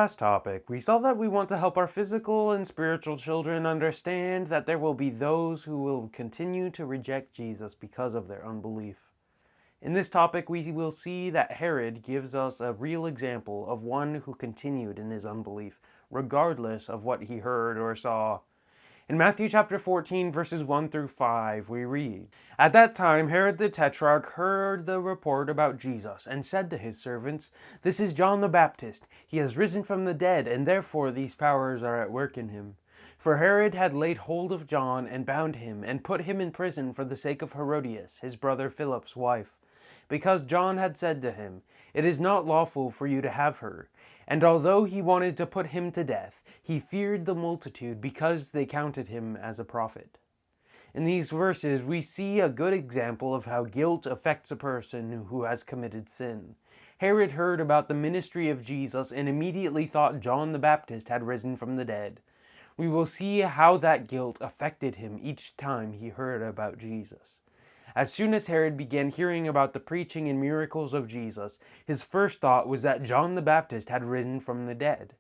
last topic, we saw that we want to help our physical and spiritual children understand that there will be those who will continue to reject Jesus because of their unbelief. In this topic, we will see that Herod gives us a real example of one who continued in his unbelief, regardless of what he heard or saw. In Matthew chapter 14, verses 1 through 5, we read, "At that time Herod the Tetrarch heard the report about Jesus, and said to his servants, 'This is John the Baptist. He has risen from the dead, and therefore these powers are at work in him.' For Herod had laid hold of John, and bound him, and put him in prison for the sake of Herodias, his brother Philip's wife, because John had said to him, 'It is not lawful for you to have her.' And although he wanted to put him to death, he feared the multitude because they counted him as a prophet." In these verses, we see a good example of how guilt affects a person who has committed sin. Herod heard about the ministry of Jesus and immediately thought John the Baptist had risen from the dead. We will see how that guilt affected him each time he heard about Jesus. As soon as Herod began hearing about the preaching and miracles of Jesus, his first thought was that John the Baptist had risen from the dead.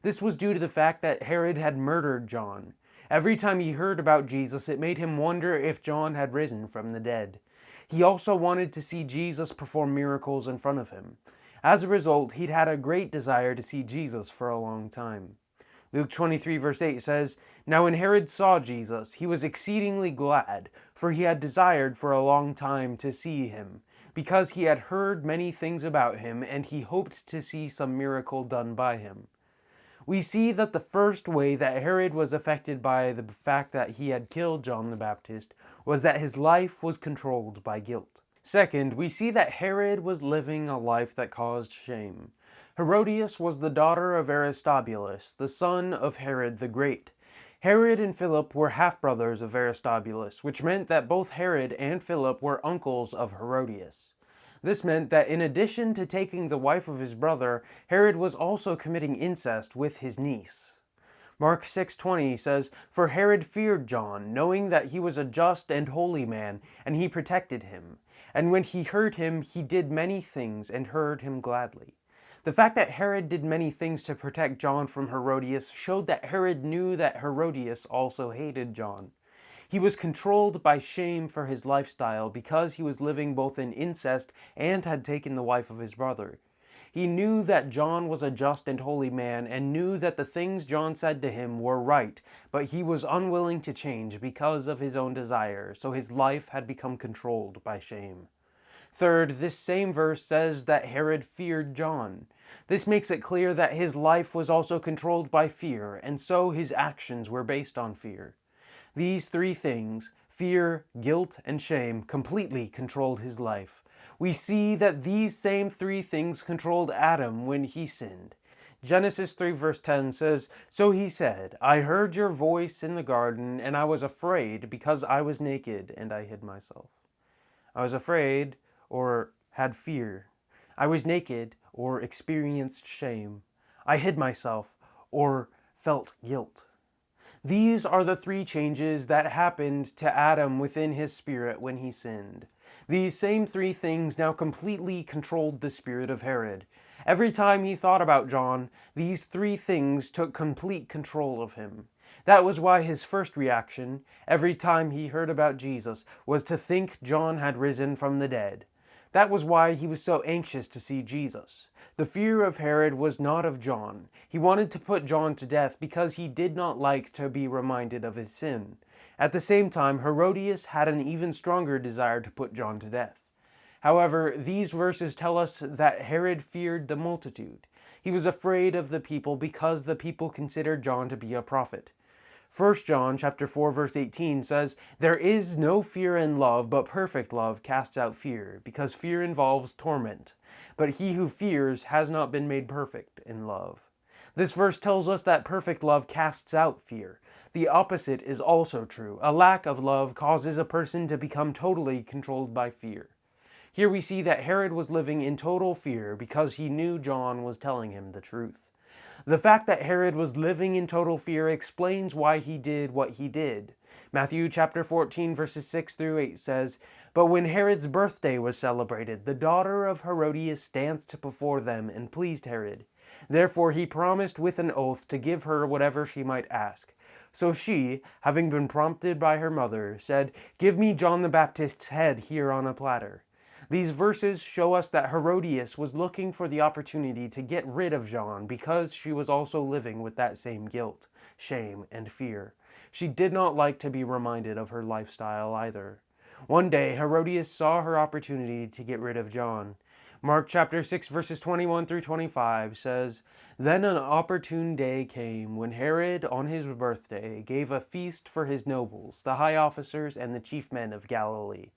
This was due to the fact that Herod had murdered John. Every time he heard about Jesus, it made him wonder if John had risen from the dead. He also wanted to see Jesus perform miracles in front of him. As a result, he'd had a great desire to see Jesus for a long time. Luke 23 verse 8 says, "Now when Herod saw Jesus, he was exceedingly glad, for he had desired for a long time to see him, because he had heard many things about him, and he hoped to see some miracle done by him." We see that the first way that Herod was affected by the fact that he had killed John the Baptist was that his life was controlled by guilt. Second, we see that Herod was living a life that caused shame. Herodias was the daughter of Aristobulus, the son of Herod the Great. Herod and Philip were half-brothers of Aristobulus, which meant that both Herod and Philip were uncles of Herodias. This meant that in addition to taking the wife of his brother, Herod was also committing incest with his niece. Mark 6:20 says, "For Herod feared John, knowing that he was a just and holy man, and he protected him. And when he heard him, he did many things, and heard him gladly." The fact that Herod did many things to protect John from Herodias showed that Herod knew that Herodias also hated John. He was controlled by shame for his lifestyle because he was living both in incest and had taken the wife of his brother. He knew that John was a just and holy man and knew that the things John said to him were right, but he was unwilling to change because of his own desire, so his life had become controlled by shame. Third, this same verse says that Herod feared John. This makes it clear that his life was also controlled by fear, and so his actions were based on fear. These three things, fear, guilt, and shame, completely controlled his life. We see that these same three things controlled Adam when he sinned. Genesis 3 verse 10 says, "So he said, 'I heard your voice in the garden, and I was afraid because I was naked and I hid myself.'" I was afraid, or had fear. I was naked, or experienced shame. I hid myself, or felt guilt. These are the three changes that happened to Adam within his spirit when he sinned. These same three things now completely controlled the spirit of Herod. Every time he thought about John, these three things took complete control of him. That was why his first reaction, every time he heard about Jesus, was to think John had risen from the dead. That was why he was so anxious to see Jesus. The fear of Herod was not of John. He wanted to put John to death because he did not like to be reminded of his sin. At the same time, Herodias had an even stronger desire to put John to death. However, these verses tell us that Herod feared the multitude. He was afraid of the people because the people considered John to be a prophet. 1 John chapter 4 verse 18 says, "There is no fear in love, but perfect love casts out fear, because fear involves torment. But he who fears has not been made perfect in love." This verse tells us that perfect love casts out fear. The opposite is also true. A lack of love causes a person to become totally controlled by fear. Here we see that Herod was living in total fear because he knew John was telling him the truth. The fact that Herod was living in total fear explains why he did what he did. Matthew chapter 14 verses 6 through 8 says, "But when Herod's birthday was celebrated, the daughter of Herodias danced before them and pleased Herod. Therefore he promised with an oath to give her whatever she might ask. So she, having been prompted by her mother, said, "Give me John the Baptist's head here on a platter." These verses show us that Herodias was looking for the opportunity to get rid of John because she was also living with that same guilt, shame, and fear. She did not like to be reminded of her lifestyle either. One day, Herodias saw her opportunity to get rid of John. Mark chapter 6 verses 21 through 25 says, "Then an opportune day came when Herod on his birthday gave a feast for his nobles, the high officers, and the chief men of Galilee.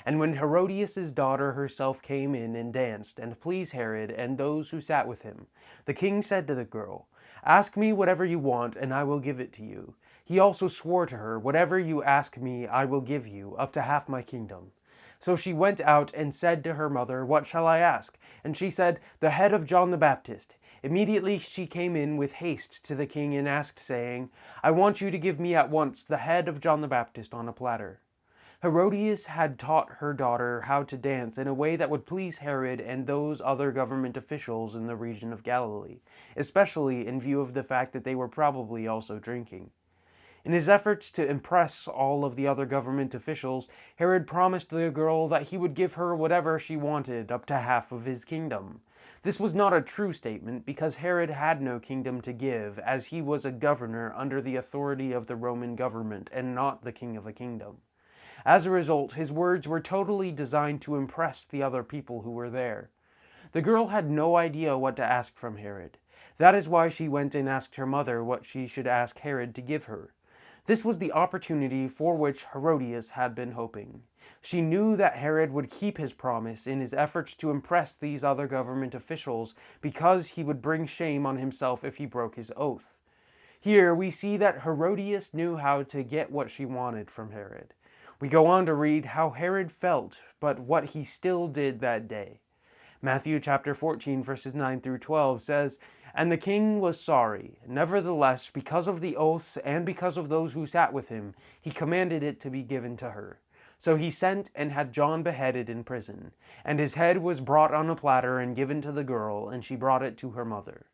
And when Herodias' daughter herself came in and danced, and pleased Herod and those who sat with him, the king said to the girl, 'Ask me whatever you want, and I will give it to you.' He also swore to her, 'Whatever you ask me, I will give you, up to half my kingdom.' So she went out and said to her mother, 'What shall I ask?' And she said, 'The head of John the Baptist.' Immediately she came in with haste to the king and asked, saying, 'I want you to give me at once the head of John the Baptist on a platter.' Herodias had taught her daughter how to dance in a way that would please Herod and those other government officials in the region of Galilee, especially in view of the fact that they were probably also drinking. In his efforts to impress all of the other government officials, Herod promised the girl that he would give her whatever she wanted, up to half of his kingdom. This was not a true statement because Herod had no kingdom to give, as he was a governor under the authority of the Roman government and not the king of a kingdom. As a result, his words were totally designed to impress the other people who were there. The girl had no idea what to ask from Herod. That is why she went and asked her mother what she should ask Herod to give her. This was the opportunity for which Herodias had been hoping. She knew that Herod would keep his promise in his efforts to impress these other government officials because he would bring shame on himself if he broke his oath. Here we see that Herodias knew how to get what she wanted from Herod. We go on to read how Herod felt, but what he still did that day. Matthew chapter 14 verses 9 through 12 says, "And the king was sorry. Nevertheless, because of the oaths and because of those who sat with him, he commanded it to be given to her. So he sent and had John beheaded in prison. And his head was brought on a platter and given to the girl, and she brought it to her mother.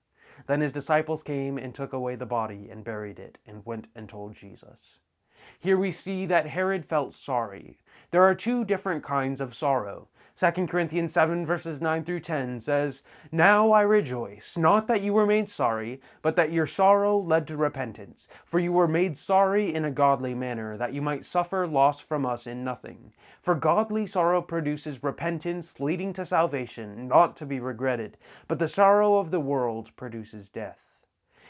Then his disciples came and took away the body and buried it, and went and told Jesus." Here we see that Herod felt sorry. There are two different kinds of sorrow. 2 Corinthians 7 verses 9 through 10 says, "Now I rejoice, not that you were made sorry, but that your sorrow led to repentance. For you were made sorry in a godly manner, that you might suffer loss from us in nothing. For godly sorrow produces repentance, leading to salvation, not to be regretted. But the sorrow of the world produces death."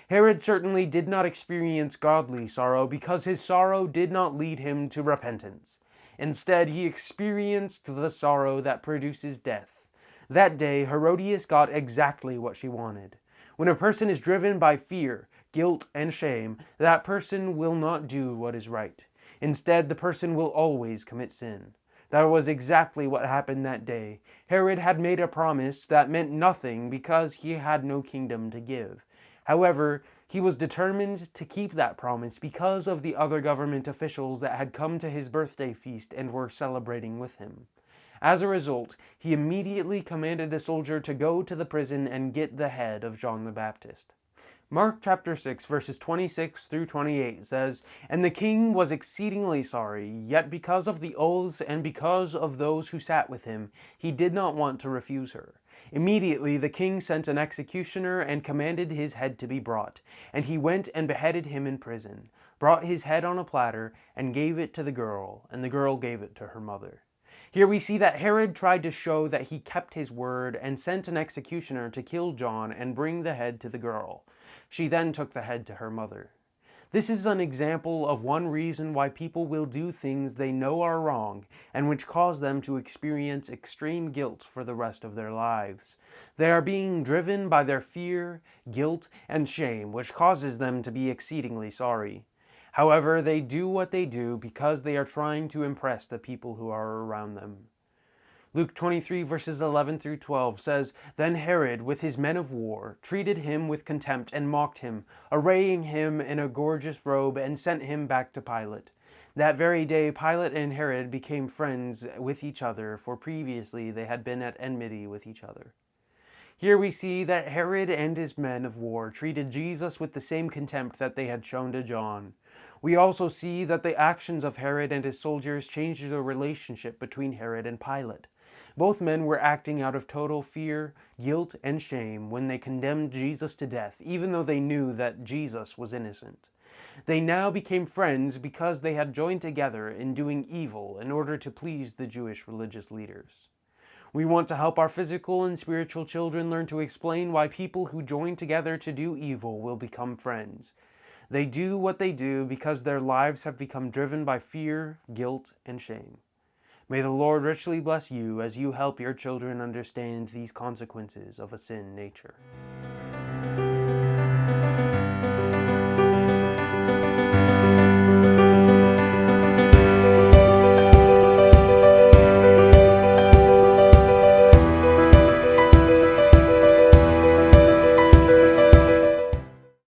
Herod certainly did not experience godly sorrow because his sorrow did not lead him to repentance. Instead, he experienced the sorrow that produces death. That day, Herodias got exactly what she wanted. When a person is driven by fear, guilt, and shame, that person will not do what is right. Instead, the person will always commit sin. That was exactly what happened that day. Herod had made a promise that meant nothing because he had no kingdom to give. However, he was determined to keep that promise because of the other government officials that had come to his birthday feast and were celebrating with him. As a result, he immediately commanded a soldier to go to the prison and get the head of John the Baptist. Mark chapter 6 verses 26 through 28 says, "And the king was exceedingly sorry, yet because of the oaths and because of those who sat with him, he did not want to refuse her. Immediately the king sent an executioner and commanded his head to be brought. And he went and beheaded him in prison, brought his head on a platter, and gave it to the girl, and the girl gave it to her mother." Here we see that Herod tried to show that he kept his word and sent an executioner to kill John and bring the head to the girl. She then took the head to her mother. This is an example of one reason why people will do things they know are wrong and which cause them to experience extreme guilt for the rest of their lives. They are being driven by their fear, guilt, and shame, which causes them to be exceedingly sorry. However, they do what they do because they are trying to impress the people who are around them. Luke 23 verses 11 through 12 says, "Then Herod, with his men of war, treated him with contempt and mocked him, arraying him in a gorgeous robe, and sent him back to Pilate. That very day Pilate and Herod became friends with each other, for previously they had been at enmity with each other." Here we see that Herod and his men of war treated Jesus with the same contempt that they had shown to John. We also see that the actions of Herod and his soldiers changed the relationship between Herod and Pilate. Both men were acting out of total fear, guilt, and shame when they condemned Jesus to death, even though they knew that Jesus was innocent. They now became friends because they had joined together in doing evil in order to please the Jewish religious leaders. We want to help our physical and spiritual children learn to explain why people who join together to do evil will become friends. They do what they do because their lives have become driven by fear, guilt, and shame. May the Lord richly bless you as you help your children understand these consequences of a sin nature.